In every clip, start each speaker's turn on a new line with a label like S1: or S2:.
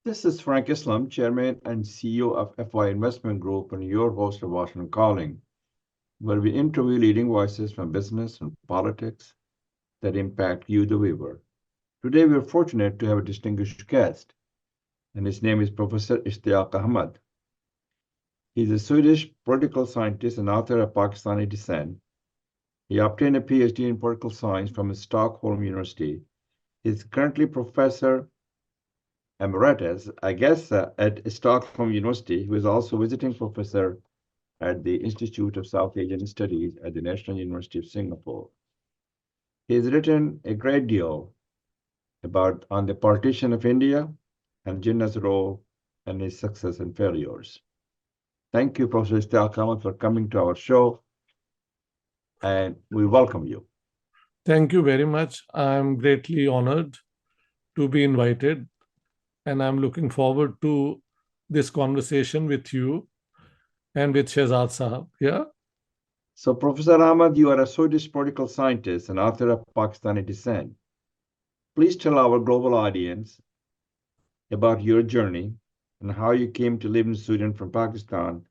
S1: This is Frank Islam, Chairman and CEO of FY Investment Group, and your host of Washington Calling, where we interview leading voices from business and politics that impact you, the viewer. Today, we are fortunate to have a distinguished guest, and his name is Professor Ishtiaq Ahmed. He's a Swedish political scientist and author of Pakistani descent. He obtained a PhD in political science from Stockholm University. He's currently Professor Emeritus, at Stockholm University, who is also visiting professor at the Institute of South Asian Studies at the National University of Singapore. He has written a great deal on the partition of India and Jinnah's role and his success and failures. Thank you, Professor Ishtiaq Ahmed, for coming to our show, and we welcome you.
S2: Thank you very much. I'm greatly honored to be invited, and I'm looking forward to this conversation with you and with Shehzad Sahab. Yeah.
S1: So, Professor Ahmed, you are a Swedish political scientist and author of Pakistani descent. Please tell our global audience about your journey and how you came to live in Sweden from Pakistan.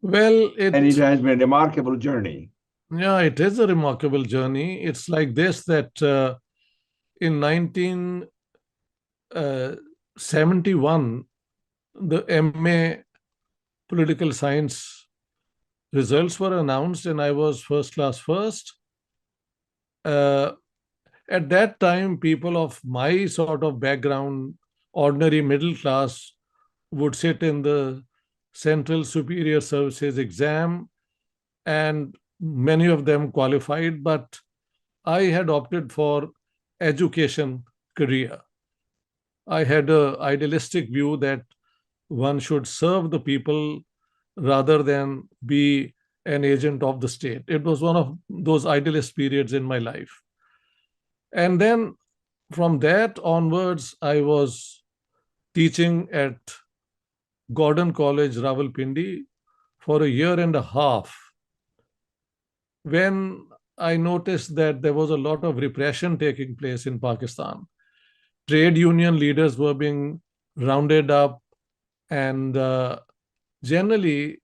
S2: Well,
S1: it has been a remarkable journey.
S2: Yeah, it is a remarkable journey. It's like this, that in 1971, the MA political science results were announced, and I was first class first. At that time, people of my sort of background, ordinary middle class, would sit in the Central Superior Services exam, and many of them qualified, but I had opted for education career. I had an idealistic view that one should serve the people rather than be an agent of the state. It was one of those idealist periods in my life. And then from that onwards, I was teaching at Gordon College, Rawalpindi, for a year and a half, when I noticed that there was a lot of repression taking place in Pakistan. Trade union leaders were being rounded up, and generally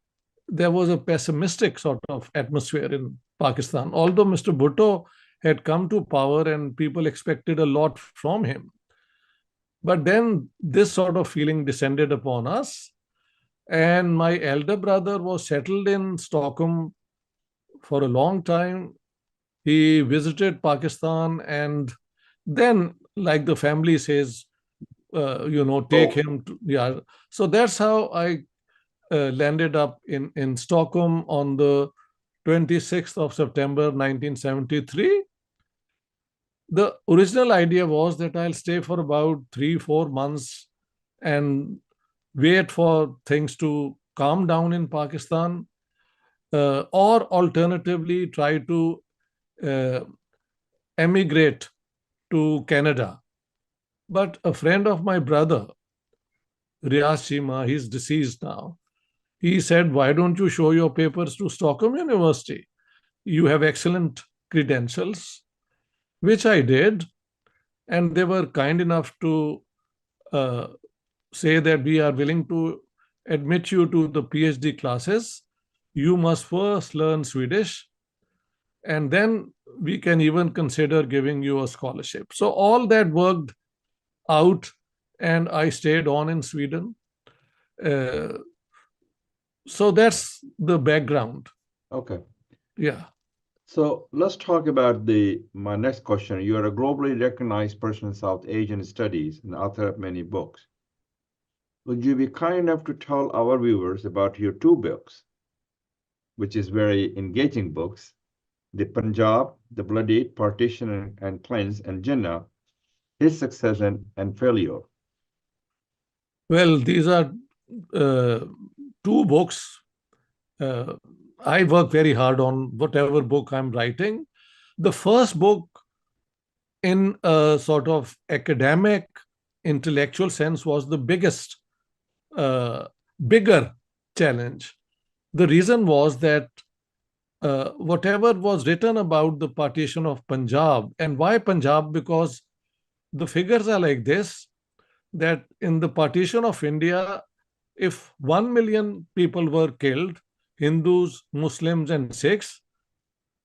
S2: there was a pessimistic sort of atmosphere in Pakistan. Although Mr. Bhutto had come to power and people expected a lot from him. But then this sort of feeling descended upon us, and my elder brother was settled in Stockholm for a long time. He visited Pakistan, and then, like the family says, take him to, yeah. So that's how I landed up in Stockholm on the 26th of September, 1973. The original idea was that I'll stay for about 3-4 months and wait for things to calm down in Pakistan, or alternatively try to emigrate to Canada. But a friend of my brother, Riaz Shima, he's deceased now, he said, why don't you show your papers to Stockholm University? You have excellent credentials, which I did. And they were kind enough to say that we are willing to admit you to the PhD classes. You must first learn Swedish, and then we can even consider giving you a scholarship. So all that worked out, and I stayed on in Sweden. So that's the background.
S1: Okay.
S2: Yeah.
S1: So let's talk about my next question. You are a globally recognized person in South Asian studies and author of many books. Would you be kind enough to tell our viewers about your 2 books, which is very engaging books, The Punjab, The Bloody Partition and Cleanse, and Jinnah, His Success and Failure?
S2: Well, these are 2 books. I work very hard on whatever book I'm writing. The first book, in a sort of academic, intellectual sense, was the biggest, bigger challenge. The reason was that whatever was written about the partition of Punjab, and why Punjab? Because the figures are like this. that in the partition of India, if 1 million people were killed, Hindus, Muslims, and Sikhs,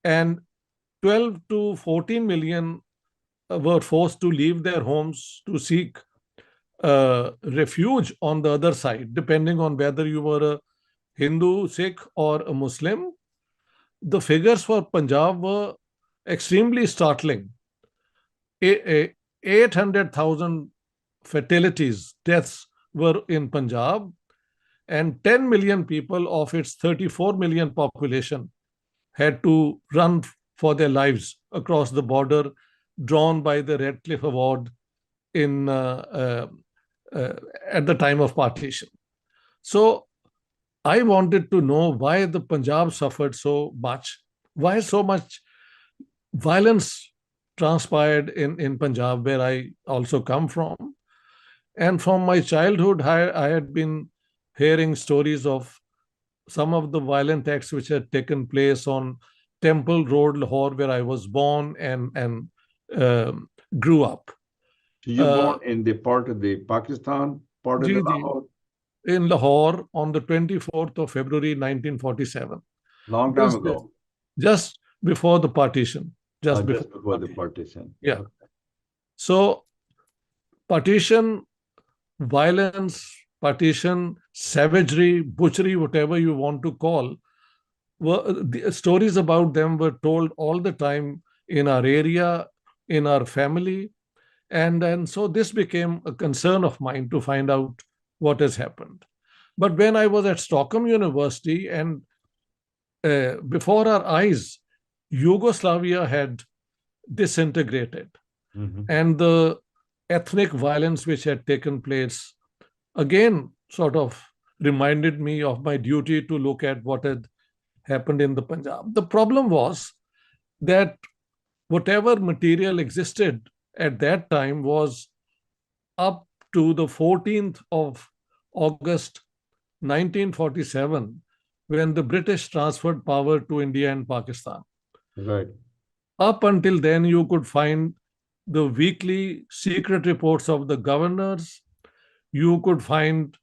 S2: and 12 to 14 million were forced to leave their homes to seek refuge on the other side, depending on whether you were a Hindu, Sikh, or a Muslim. The figures for Punjab were extremely startling. 800,000 fatalities, deaths were in Punjab, and 10 million people of its 34 million population had to run for their lives across the border drawn by the Red Cliff Award in at the time of partition. So I wanted to know why the Punjab suffered so much, why so much violence transpired in Punjab, where I also come from. And from my childhood, I had been hearing stories of some of the violent acts which had taken place on Temple Road, Lahore, where I was born and grew up.
S1: So you born in the part of the Pakistan, part of the Lahore?
S2: In Lahore on the 24th of February, 1947.
S1: Long time ago.
S2: Just before the partition.
S1: Just before the partition.
S2: Yeah. So partition, violence, partition, savagery, butchery, whatever you want to call, the stories about them were told all the time in our area, in our family. And so this became a concern of mine to find out what has happened. But when I was at Stockholm University, and before our eyes, Yugoslavia had disintegrated.
S1: Mm-hmm.
S2: And the ethnic violence which had taken place, again, sort of reminded me of my duty to look at what had happened in the Punjab. The problem was that whatever material existed at that time was up to the 14th of August 1947, when the British transferred power to India and Pakistan.
S1: Right.
S2: Up until then, you could find the weekly secret reports of the governors. You could find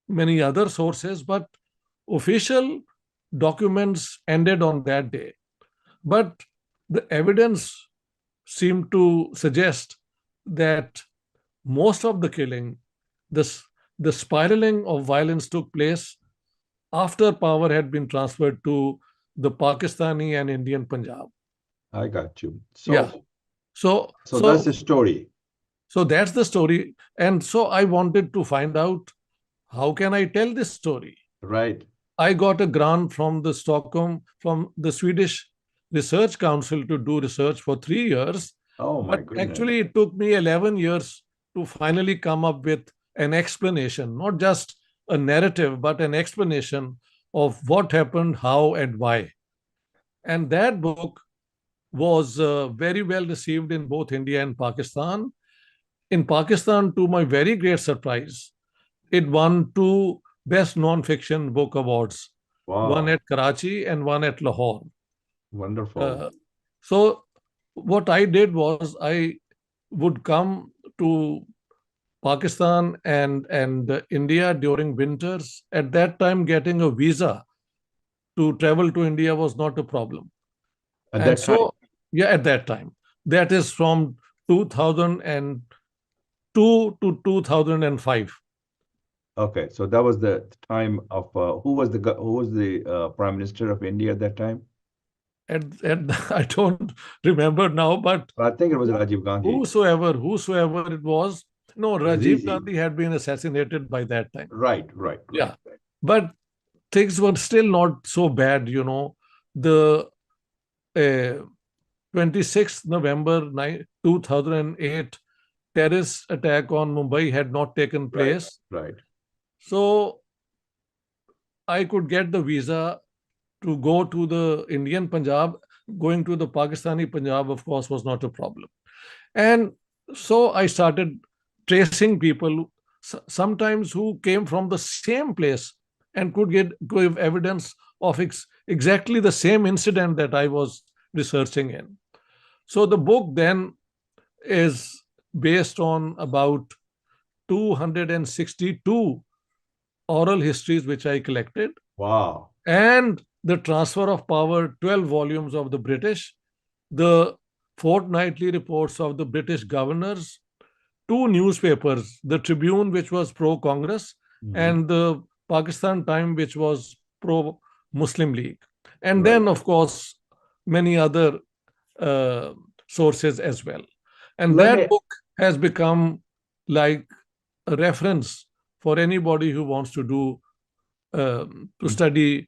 S2: many other sources, but official documents ended on that day. But the evidence seemed to suggest that most of the killing, the spiraling of violence took place after power had been transferred to the Pakistani and Indian Punjab.
S1: I got you. So,
S2: yeah. So
S1: that's the story.
S2: So that's the story. And so I wanted to find out, how can I tell this story?
S1: Right.
S2: I got a grant from the Swedish Research Council to do research for 3 years.
S1: Oh my goodness.
S2: Actually, it took me 11 years to finally come up with an explanation, not just a narrative, but an explanation of what happened, how, and why. And that book was very well received in both India and Pakistan. In Pakistan, to my very great surprise, it won 2 Best Non-Fiction Book Awards.
S1: Wow.
S2: One at Karachi and one at Lahore.
S1: Wonderful.
S2: So what I did was I would come to Pakistan and India during winters. At that time, getting a visa to travel to India was not a problem.
S1: At that time?
S2: Yeah, at that time. That is from 2002 to 2005.
S1: Okay, so that was the time of who was the Prime Minister of India at that time?
S2: I don't remember now, but
S1: I think it was Rajiv Gandhi.
S2: Whosoever it was. No, Rajiv Gandhi had been assassinated by that time.
S1: Right.
S2: Yeah, but things were still not so bad, The 26th November 2008 terrorist attack on Mumbai had not taken place.
S1: Right.
S2: So I could get the visa to go to the Indian Punjab. Going to the Pakistani Punjab, of course, was not a problem. And so I started tracing people, sometimes who came from the same place and could give evidence of exactly the same incident that I was researching in. So the book then is based on about 262 oral histories which I collected,
S1: Wow.
S2: and the transfer of power 12 volumes of the British, the fortnightly reports of the British governors, two newspapers, the Tribune, which was pro Congress, and the Pakistan Time, which was pro Muslim League. And
S1: Right.
S2: then, of course, many other uh, sources as well. And
S1: Let
S2: that
S1: me
S2: book has become like a reference for anybody who wants to do to study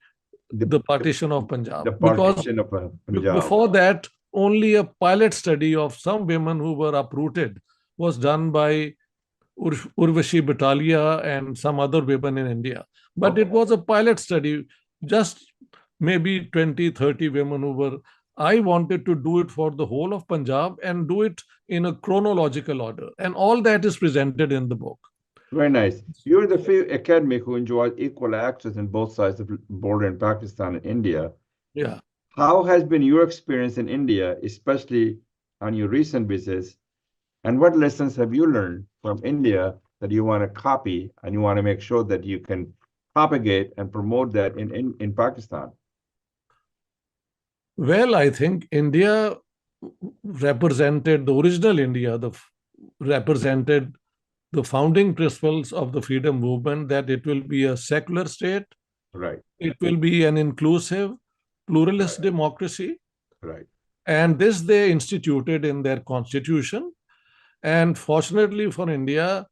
S2: the partition of Punjab.
S1: the
S2: Because
S1: partition of Punjab.
S2: before that, only a pilot study of some women who were uprooted was done by Urvashi Batalia and some other women in India. But it was a pilot study, just maybe 20, 30 women who were. I wanted to do it for the whole of Punjab and do it in a chronological order. And all that is presented in the book.
S1: Very nice. You're the few academic who enjoys equal access in both sides of the border in Pakistan and India.
S2: Yeah.
S1: How has been your experience in India, especially on your recent visits? And what lessons have you learned from India that you want to copy and you want to make sure that you can propagate and promote that in Pakistan?
S2: Well, I think India represented the original India, represented the founding principles of the freedom movement, that it will be a secular state,
S1: Right,
S2: it will be an inclusive, pluralist democracy.
S1: right,
S2: And this they instituted in their constitution. And fortunately for India,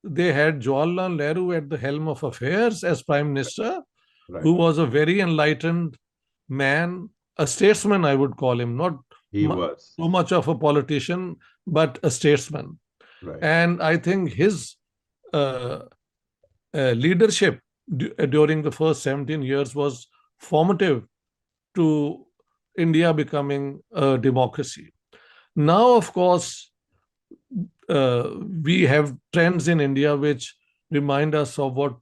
S2: they had Jawaharlal Nehru at the helm of affairs as prime minister,
S1: right.
S2: who was a very enlightened man, a statesman, I would call him, not
S1: He was.
S2: too much of a politician, but a statesman.
S1: Right,
S2: And I think his uh, leadership during the first 17 years was formative to India becoming a democracy. Now, of course, we have trends in India which remind us of what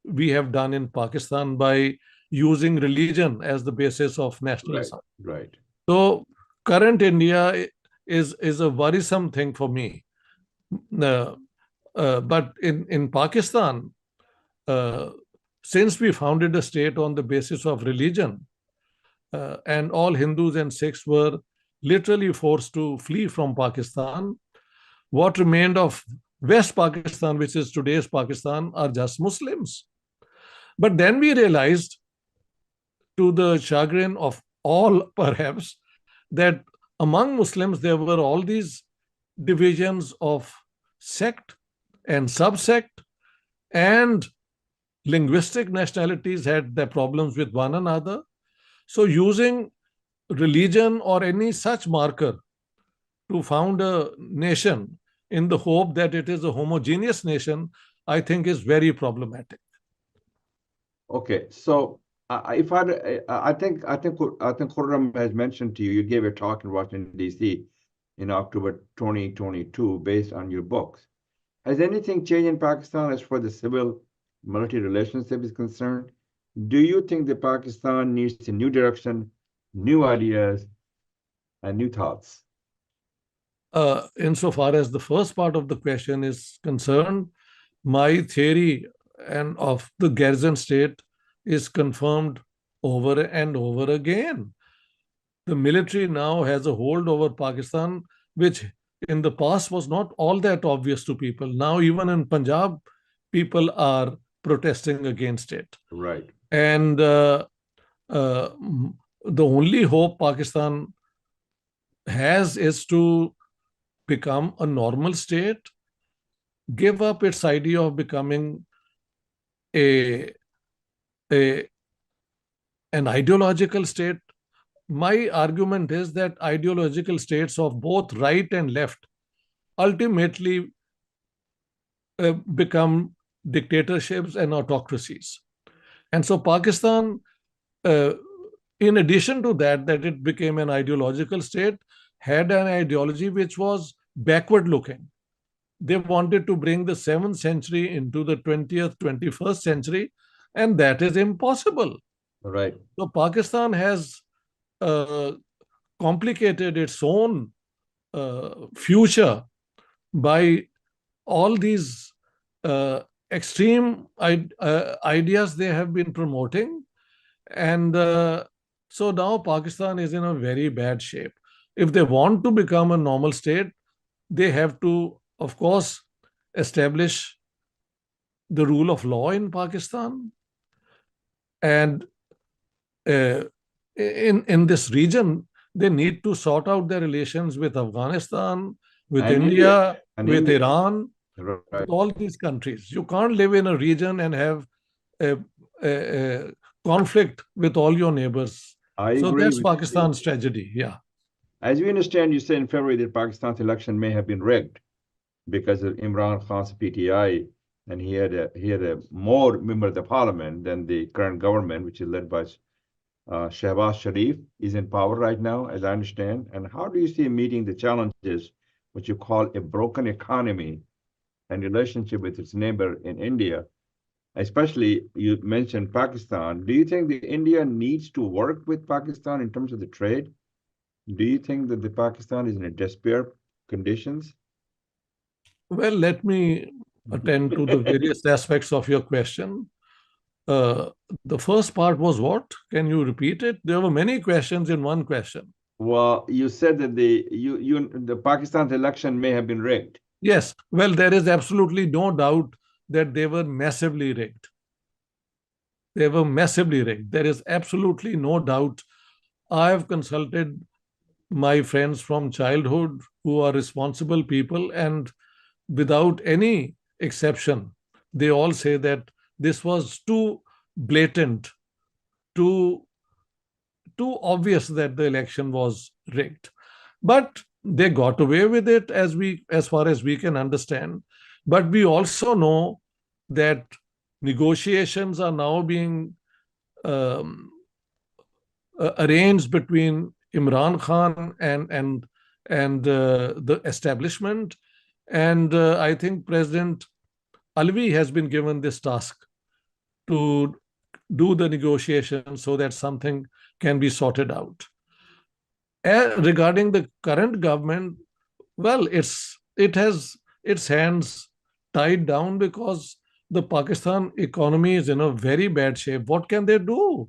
S2: we have done in Pakistan by using religion as the basis of nationalism.
S1: right.
S2: So, current India is a worrisome thing for me. But in Pakistan, since we founded a state on the basis of religion, and all Hindus and Sikhs were literally forced to flee from Pakistan, what remained of West Pakistan, which is today's Pakistan, are just Muslims. But then we realized, to the chagrin of all perhaps, that among Muslims there were all these divisions of sect and subsect, and linguistic nationalities had their problems with one another. So using religion or any such marker to found a nation in the hope that it is a homogeneous nation, I think is very problematic.
S1: Okay, so if I think Khurram has mentioned to you, you gave a talk in Washington D.C. in October 2022 based on your books. Has anything changed in Pakistan as far as the civil-military relationship is concerned? Do you think that Pakistan needs a new direction, new ideas, and new thoughts?
S2: Insofar as the first part of the question is concerned, my theory and of the garrison state is confirmed over and over again. The military now has a hold over Pakistan, which in the past was not all that obvious to people. Now, even in Punjab, people are protesting against it.
S1: Right.
S2: And the only hope Pakistan has is to become a normal state, give up its idea of becoming a, a an ideological state. My argument is that ideological states of both right and left ultimately become dictatorships and autocracies. And so Pakistan, in addition to that it became an ideological state, had an ideology which was backward looking. They wanted to bring the 7th century into the 20th, 21st century, and that is impossible.
S1: Right.
S2: So Pakistan has complicated its own future by all these extreme ideas they have been promoting. And so now Pakistan is in a very bad shape. If they want to become a normal state, they have to, of course, establish the rule of law in Pakistan. And in this region, they need to sort out their relations with Afghanistan, with
S1: And
S2: India,
S1: and
S2: with
S1: India.
S2: Iran,
S1: Right.
S2: with all these countries. You can't live in a region and have a, a conflict with all your neighbors.
S1: I
S2: So
S1: agree
S2: that's
S1: with you.
S2: Pakistan's tragedy. Yeah.
S1: As we understand, you said in February that Pakistan's election may have been rigged because of Imran Khan's PTI, and he had a more member of the parliament than the current government, which is led by Shehbaz Sharif, is in power right now, as I understand. And how do you see him meeting the challenges, what you call a broken economy and relationship with its neighbor in India? Especially, you mentioned Pakistan. Do you think that India needs to work with Pakistan in terms of the trade? Do you think that the Pakistan is in a despair conditions?
S2: Well, let me attend to the various aspects of your question. The first part was what? Can you repeat it? There were many questions in one question.
S1: Well, you said that the Pakistan's election may have been rigged.
S2: Yes. Well, there is absolutely no doubt that they were massively rigged. They were massively rigged. There is absolutely no doubt. I have consulted my friends from childhood who are responsible people, and without any exception, they all say that this was too blatant, too obvious that the election was rigged. But they got away with it, as far as we can understand. But we also know that negotiations are now being um, arranged between Imran Khan and the establishment. And I think President Alvi has been given this task to do the negotiations so that something can be sorted out. Regarding the current government, well, it has its hands tied down because the Pakistan economy is in a very bad shape. What can they do?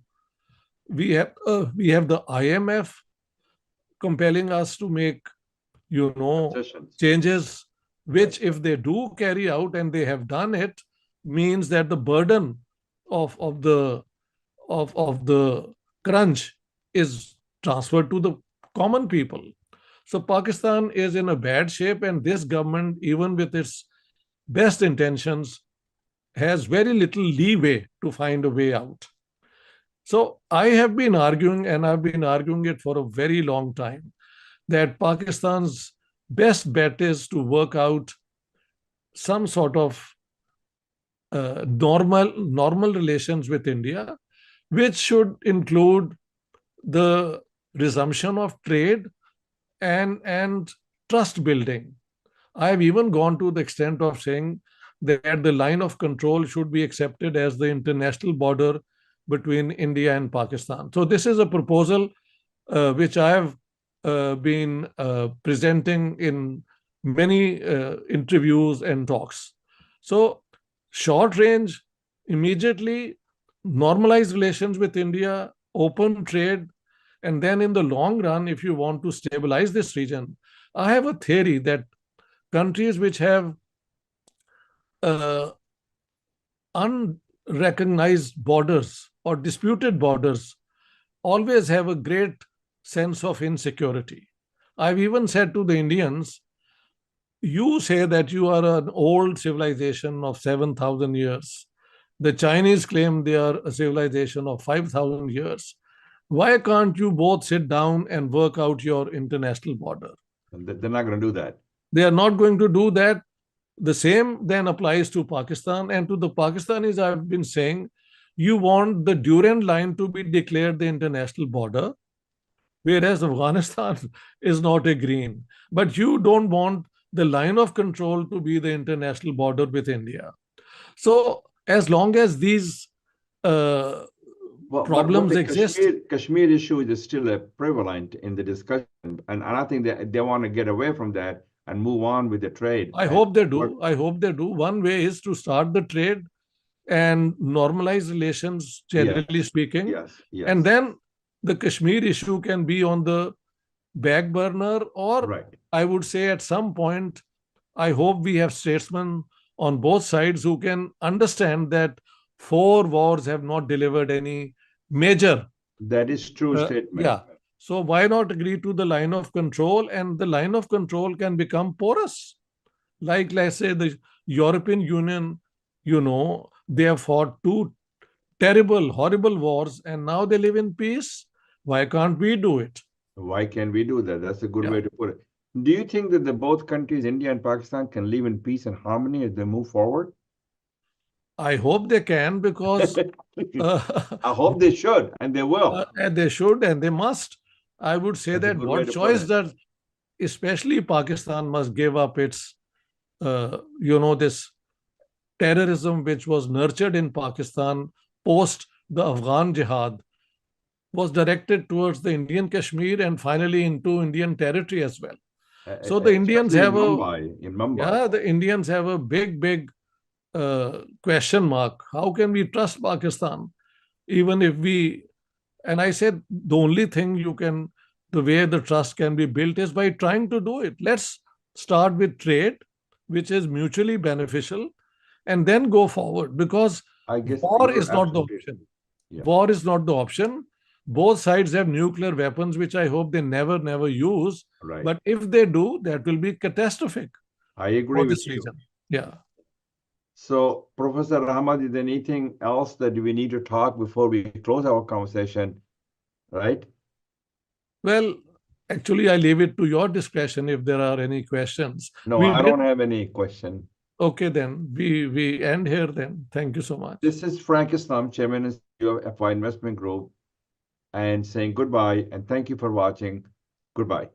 S2: We have the IMF compelling us to make,
S1: Concessions.
S2: changes, which if they do carry out, and they have done it, means that the burden of the crunch is transferred to the common people. So Pakistan is in a bad shape, and this government, even with its best intentions, has very little leeway to find a way out. So I have been arguing, and I've been arguing it for a very long time, that Pakistan's best bet is to work out some sort of normal relations with India, which should include the resumption of trade and trust building. I have even gone to the extent of saying that the line of control should be accepted as the international border between India and Pakistan. So this is a proposal which I have been presenting in many interviews and talks. So short range, immediately normalize relations with India, open trade, and then in the long run, if you want to stabilize this region, I have a theory that countries which have uh, unrecognized borders or disputed borders always have a great sense of insecurity. I've even said to the Indians, you say that you are an old civilization of 7,000 years. The Chinese claim they are a civilization of 5,000 years. Why can't you both sit down and work out your international border?
S1: And they're not going to do that.
S2: They are not going to do that. The same then applies to Pakistan. And to the Pakistanis, I've been saying, you want the Durand line to be declared the international border, whereas Afghanistan is not agreeing. But you don't want the line of control to be the international border with India. So as long as these problems
S1: the
S2: exist.
S1: Kashmir issue is still prevalent in the discussion, and I think that they want to get away from that. and move on with the trade.
S2: I hope they do. I hope they do. One way is to start the trade and normalize relations, generally speaking.
S1: Yes, yes.
S2: And then the Kashmir issue can be on the back burner, or
S1: Right.
S2: I would say at some point, I hope we have statesmen on both sides who can understand that 4 wars have not delivered any major.
S1: That is true statement.
S2: Yeah. So why not agree to the line of control, and the line of control can become porous. Like, let's say, the European Union, they have fought 2 terrible, horrible wars, and now they live in peace. Why can't we do it?
S1: Why can we do that? That's a good
S2: Yeah.
S1: way to put it. Do you think that the both countries, India and Pakistan, can live in peace and harmony as they move forward?
S2: I hope they can, because
S1: I hope they should, and they will.
S2: and they should, and they must. I would say
S1: That's a
S2: that
S1: good way
S2: what
S1: to put
S2: choice
S1: it.
S2: that especially Pakistan must give up its, this terrorism which was nurtured in Pakistan post the Afghan jihad, was directed towards the Indian Kashmir and finally into Indian territory as well. So the Indians
S1: Especially
S2: have
S1: in Mumbai.
S2: yeah, the Indians have a big question mark. How can we trust Pakistan? Even if we, and I said the only thing the way the trust can be built is by trying to do it. Let's start with trade, which is mutually beneficial, and then go forward, because
S1: I guess
S2: war
S1: you're
S2: is not the
S1: absolutely-
S2: option.
S1: Yeah.
S2: War is not the option. Both sides have nuclear weapons, which I hope they never use.
S1: Right.
S2: But if they do, that will be catastrophic
S1: I agree
S2: for
S1: with
S2: this
S1: you.
S2: region. Yeah.
S1: So, Professor Ahmed, is there anything else that we need to talk before we close our conversation? Right?
S2: Well, actually, I leave it to your discretion if there are any questions.
S1: No, I don't have any question.
S2: Okay, then we end here then. Thank you so much.
S1: This is Frank Islam, Chairman and CEO of FY Investment Group, and saying goodbye and thank you for watching. Goodbye.